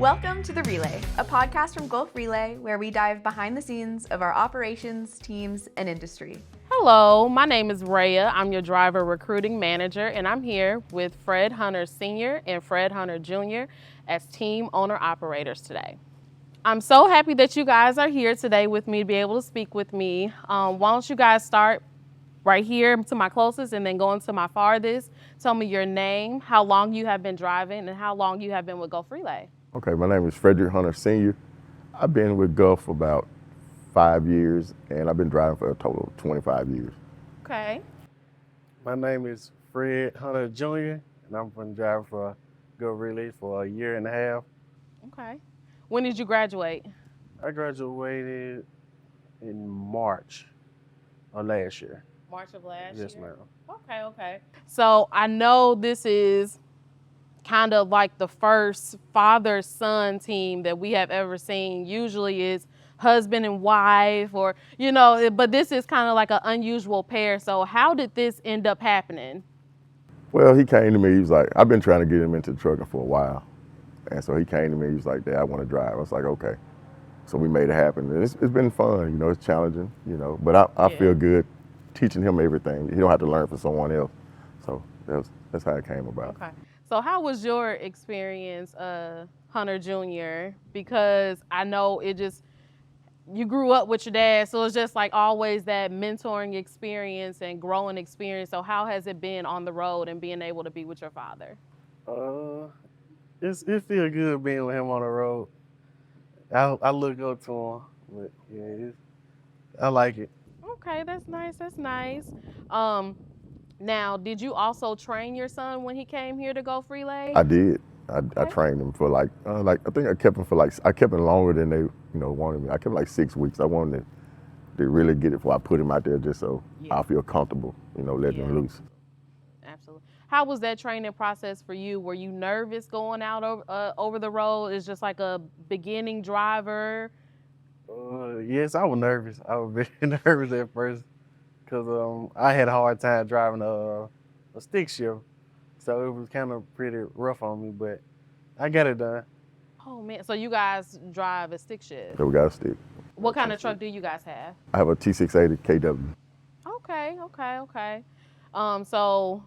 Welcome to The Relay, a podcast from Gulf Relay where we dive behind the scenes of our operations, teams, and industry. Hello, my name is Rhaya. I'm your driver recruiting manager, and I'm here with Fred Hunter Sr. and Fred Hunter Jr. as team owner operators today. I'm so happy that you guys are here today with me to be able to speak with me. Why don't you guys start right here to my closest and then going to my farthest. Tell me your name, how long you have been driving, and how long you have been with Gulf Relay. Okay, my name is Frederick Hunter Sr. I've been with Gulf for about 5 years, and I've been driving for a total of 25 years. Okay. My name is Fred Hunter Jr., and I've been driving for Gulf Relay for a year and a half. Okay. When did you graduate? I graduated in March of last year. March of last year? Yes, ma'am. Okay. So I know this is kind of like the first father-son team that we have ever seen. Usually it's husband and wife or, but this is kind of like an unusual pair. So how did this end up happening? Well, he came to me, he was like, I've been trying to get him into trucking for a while. And so he came to me, he was like, Dad, I want to drive. I was like, okay. So we made it happen. And it's been fun, it's challenging, but I feel good teaching him everything. He don't have to learn from someone else. So that's how it came about. Okay. So how was your experience, Hunter Jr.? Because I know you grew up with your dad, so it's just like always that mentoring experience and growing experience. So how has it been on the road and being able to be with your father? It feels good being with him on the road. I look up to him, but yeah, I like it. Okay, that's nice. Now, did you also train your son when he came here to Gulf Relay? I did. I trained him for I think I kept him longer than they, wanted me. I kept him 6 weeks. I wanted to really get it before I put him out there just so I feel comfortable, letting him loose. Absolutely. How was that training process for you? Were you nervous going out over the road? It's just like a beginning driver. Yes, I was nervous. I was very nervous at first because I had a hard time driving a stick shift. So it was kind of pretty rough on me, but I got it done. Oh, man. So you guys drive a stick shift? So we got a stick. What kind of truck do you guys have? I have a T680 KW. Okay. So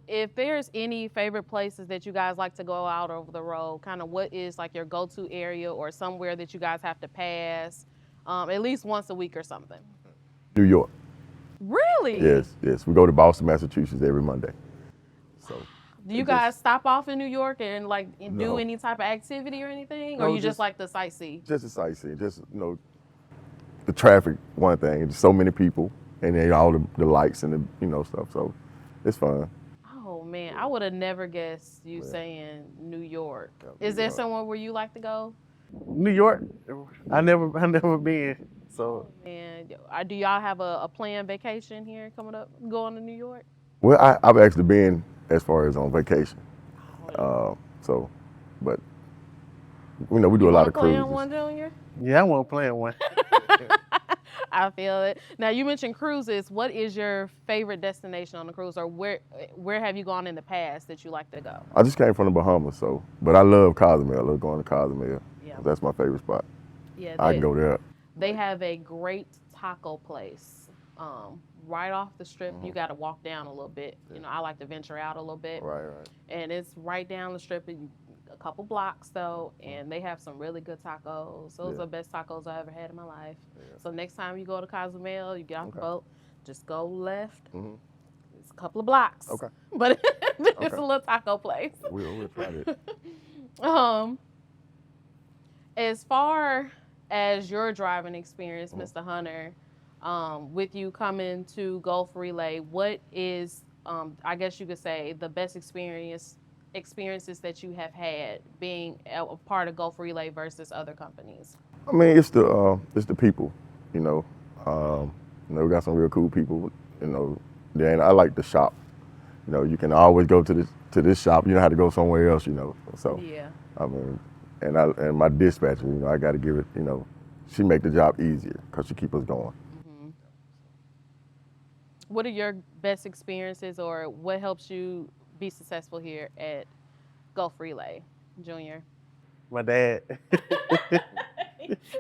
if there's any favorite places that you guys like to go out over the road, kind of what is like your go-to area or somewhere that you guys have to pass at least once a week or something? New York. Really? Yes. We go to Boston, Massachusetts every Monday. So. Do you guys stop off in New York and do any type of activity or anything? Or you just like the sightsee? Just the sightseeing. Just, the traffic, one thing. There's so many people and then all the lights and the, stuff. So it's fun. Oh, man. I would have never guessed you saying New York. Is there somewhere where you like to go? New York? I never been. So. And do y'all have a planned vacation here coming up, going to New York? Well, I've actually been as far as on vacation. But we do a lot of cruises. You want to plan one, Junior? Yeah, I want to plan one. I feel it. Now, you mentioned cruises. What is your favorite destination on the cruise, or where have you gone in the past that you like to go? I just came from the Bahamas, but I love Cozumel. I love going to Cozumel. Yeah. That's my favorite spot. Yeah, I can go there. They have a great taco place right off the strip. You got to walk down a little bit. I like to venture out a little bit. Right. And it's right down the strip, a couple blocks though, and they have some really good tacos. Those are the best tacos I ever had in my life. Yeah. So next time you go to Cozumel, you get off the boat, just go left. It's a couple of blocks. Okay. But it's a little taco place. We'll try it. As far as your driving experience, Mr. Hunter, with you coming to Gulf Relay, what is, I guess you could say, the best experiences that you have had being a part of Gulf Relay versus other companies? I mean, it's the people, we got some real cool people, Then I like the shop. You can always go to this shop. You don't have to go somewhere else, So yeah. I mean, and my dispatcher, I got to give it, she make the job easier because she keep us going. What are your best experiences, or what helps you be successful here at Gulf Relay, Junior? My dad.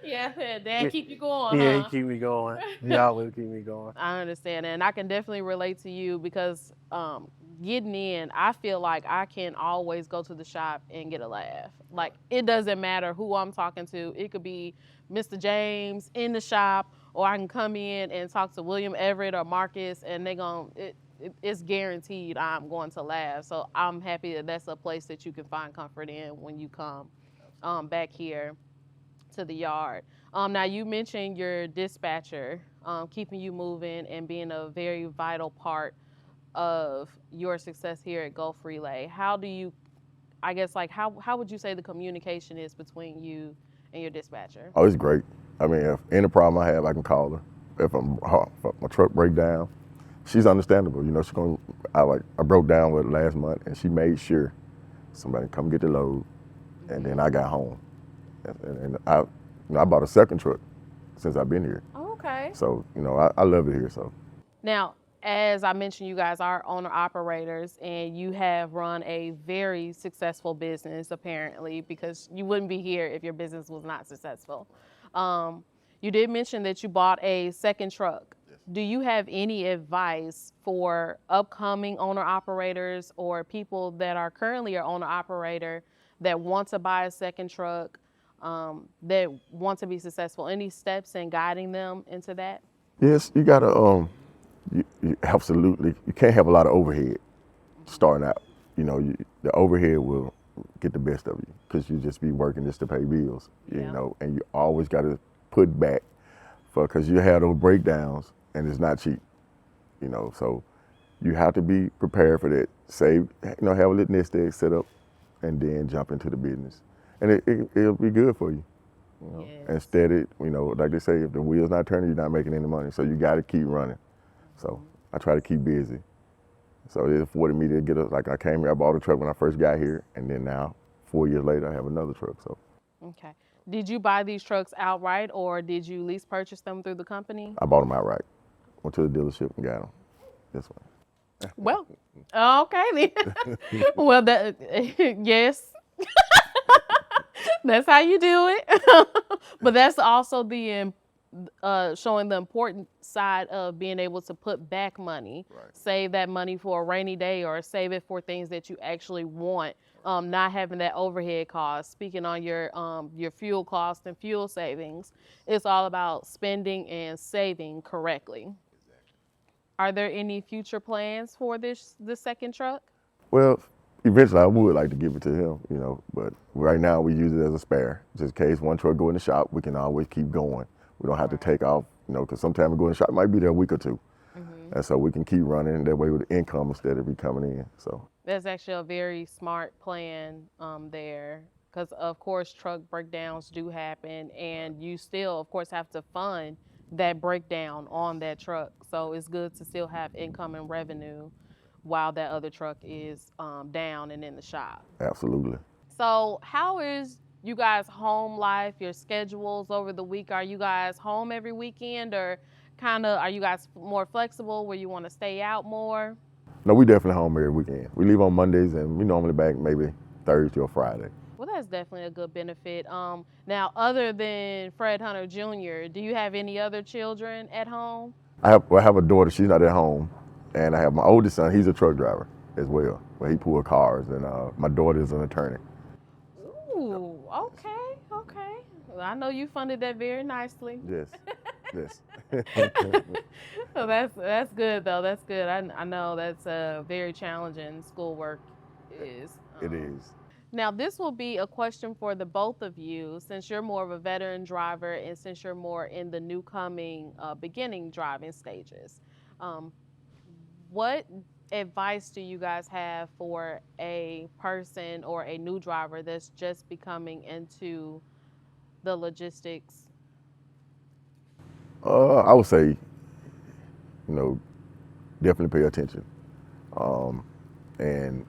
Yeah, Dad keep you going, Yeah, he huh? keep me going. He always keep me going. I understand, and I can definitely relate to you because getting in, I feel like I can always go to the shop and get a laugh. Like it doesn't matter who I'm talking to. It could be Mr. James in the shop, or I can come in and talk to William Everett or Marcus, and it's guaranteed I'm going to laugh. So I'm happy that that's a place that you can find comfort in when you come back here to the yard. Now you mentioned your dispatcher keeping you moving and being a very vital part of your success here at Gulf Relay. How do you, I guess, like how would you say the communication is between you and your dispatcher? Oh, it's great. I mean, if any problem I have, I can call her. If my truck break down, she's understandable. You know, I broke down with her last month, and she made sure somebody come get the load, and then I got home, and I bought a second truck since I've been here. Oh, okay. So I love it here. So Now, as I mentioned, you guys are owner operators, and you have run a very successful business, apparently, because you wouldn't be here if your business was not successful. You did mention that you bought a second truck. Do you have any advice for upcoming owner operators or people that are currently an owner operator that want to buy a second truck, that want to be successful? Any steps in guiding them into that? yes, you gotta you absolutely, you can't have a lot of overhead starting out. The overhead will get the best of you because you just be working just to pay bills. Yeah. And you always got to put back because you have those breakdowns and it's not cheap. So you have to be prepared for that. Save, have a little nest egg set up, and then jump into the business, and it'll be good for you. Yes. Instead, like they say, if the wheel's not turning, you're not making any money. So you got to keep running. So I try to keep busy. So it afforded me to like I came here, I bought a truck when I first got here, and then now, 4 years later, I have another truck. So. Okay. Did you buy these trucks outright, or did you lease purchase them through the company? I bought them outright. Went to the dealership and got them. This one. Well, okay then. Well, yes, that's how you do it. But that's also the showing the important side of being able to put back money, Right. Save that money for a rainy day, or save it for things that you actually want. Not having that overhead cost. Speaking on your fuel cost and fuel savings, it's all about spending and saving correctly. Are there any future plans for this second truck? Well, eventually I would like to give it to him, but right now we use it as a spare. Just in case one truck go in the shop, we can always keep going. We don't have to take off, because sometimes we go in the shop, it might be there a week or two. Mm-hmm. And so we can keep running that way with the income instead of be coming in. So that's actually a very smart plan there, because of course truck breakdowns do happen, and you still of course have to fund that breakdown on that truck. So it's good to still have income and revenue while that other truck is down and in the shop. Absolutely. So how is you guys' home life, your schedules over the week? Are you guys home every weekend, or are you guys more flexible where you want to stay out more? No, we definitely home every weekend. We leave on Mondays and we normally back maybe Thursday or Friday. Well, that's definitely a good benefit. Now, other than Fred Hunter Jr., do you have any other children at home? I have a daughter, she's not at home. And I have my oldest son, he's a truck driver as well. He pulls cars, and my daughter is an attorney. Ooh, okay. Well, I know you funded that very nicely. Yes. So that's good though. That's good. I know that's very challenging. Schoolwork is. It is. Now this will be a question for the both of you, since you're more of a veteran driver and since you're more in the new coming beginning driving stages. What advice do you guys have for a person or a new driver that's just becoming into the logistics? I would say, definitely pay attention. And,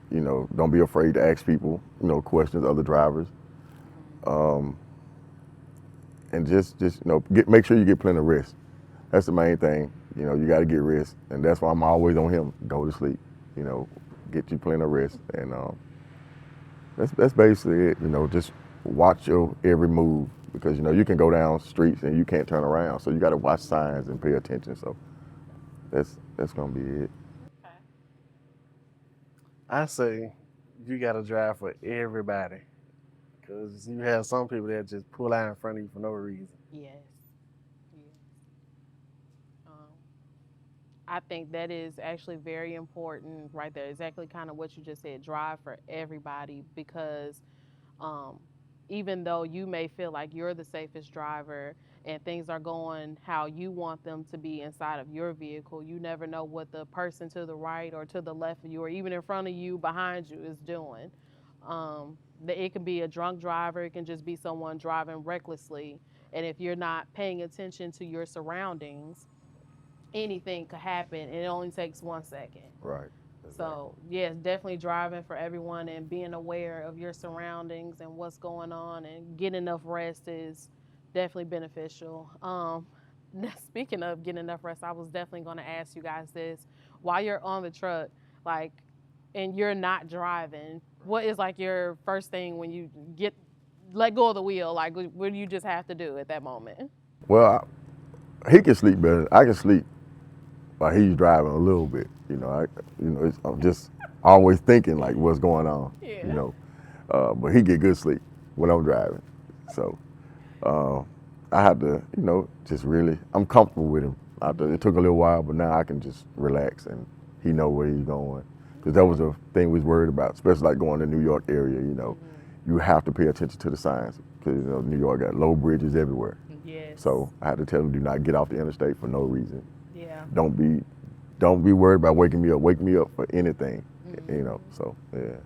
don't be afraid to ask people, questions, other drivers. And just make sure you get plenty of rest. That's the main thing. You got to get rest. And that's why I'm always on him. Go to sleep, get you plenty of rest. And that's basically it. Just watch your every move because you know you can go down streets and you can't turn around, so you got to watch signs and pay attention. So that's gonna be it. Okay. I say you gotta drive for everybody, cause you have some people that just pull out in front of you for no reason. Yes. Yes. I think that is actually very important right there. Exactly kind of what you just said. Drive for everybody because um, even though you may feel like you're the safest driver and things are going how you want them to be inside of your vehicle, you never know what the person to the right or to the left of you or even in front of you, behind you is doing. It can be a drunk driver, it can just be someone driving recklessly. And if you're not paying attention to your surroundings, anything could happen and it only takes 1 second. Right. So, yes, definitely driving for everyone and being aware of your surroundings and what's going on and getting enough rest is definitely beneficial. Speaking of getting enough rest, I was definitely going to ask you guys this. While you're on the truck, like, and you're not driving, what is like your first thing when you let go of the wheel? Like, what do you just have to do at that moment? Well, he can sleep better. I can sleep while he's driving a little bit. I'm just always thinking like what's going on. Yeah. You know, but he get good sleep when I'm driving. So I had to, just really, I'm comfortable with him. It took a little while, but now I can just relax and he know where he's going. Because that was a thing we was worried about, especially like going to New York area. You have to pay attention to the signs because New York got low bridges everywhere. Yes. So I had to tell him, do not get off the interstate for no reason. Yeah. Don't be worried about waking me up. Wake me up for anything. So yeah.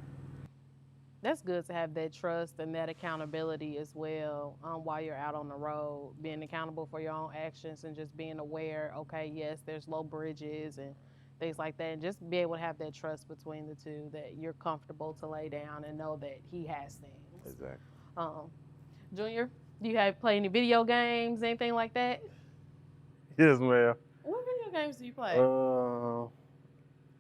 That's good to have that trust and that accountability as well while you're out on the road, being accountable for your own actions and just being aware, okay, yes, there's low bridges and things like that. And just be able to have that trust between the two that you're comfortable to lay down and know that he has things. Exactly. Junior, do you have play any video games, anything like that? Yes, ma'am. What video games do you play?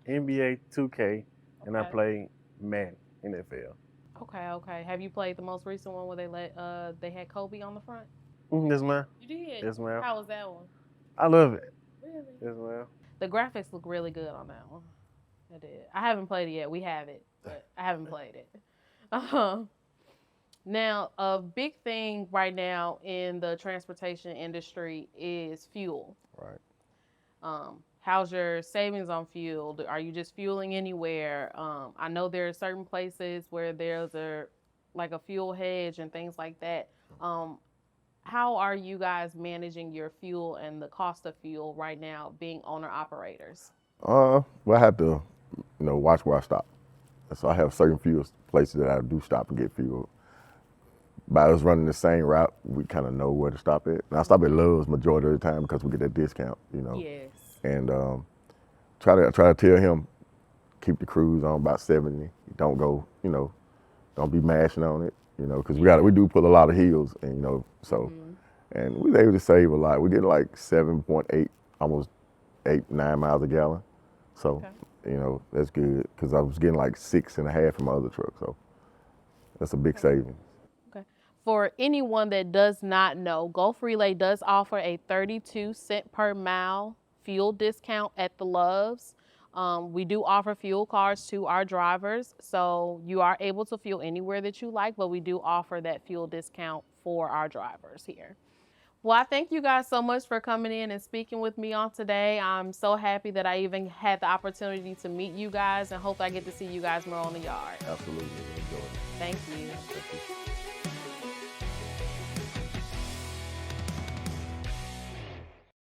NBA 2K, and I Okay. play Madden NFL. Okay. Have you played the most recent one where they had Kobe on the front? Yes, ma'am. You did? Yes, ma'am. How was that one? I love it. Really? Yes, ma'am. The graphics look really good on that one. I did. I haven't played it yet. We have it, but I haven't played it. Now, a big thing right now in the transportation industry is fuel. Right. How's your savings on fuel? Are you just fueling anywhere? I know there are certain places where there's a fuel hedge and things like that. How are you guys managing your fuel and the cost of fuel right now being owner operators? Well, I have to, watch where I stop. So I have certain fuel places that I do stop and get fuel. By us running the same route, we kind of know where to stop at. And I stop at Love's majority of the time because we get that discount, Yes. And try to tell him, keep the cruise on about 70. Don't go, don't be mashing on it, because we do pull a lot of hills, and and we was able to save a lot. We get like 7.8, almost 8-9 miles a gallon. So, that's good because I was getting like 6.5 in my other truck. So that's a big savings. For anyone that does not know, Gulf Relay does offer a 32-cent per mile fuel discount at the Loves. We do offer fuel cards to our drivers, so you are able to fuel anywhere that you like, but we do offer that fuel discount for our drivers here. Well, I thank you guys so much for coming in and speaking with me on today. I'm so happy that I even had the opportunity to meet you guys and hope I get to see you guys more on the yard. Absolutely. Enjoy it. Thank you. Thank you.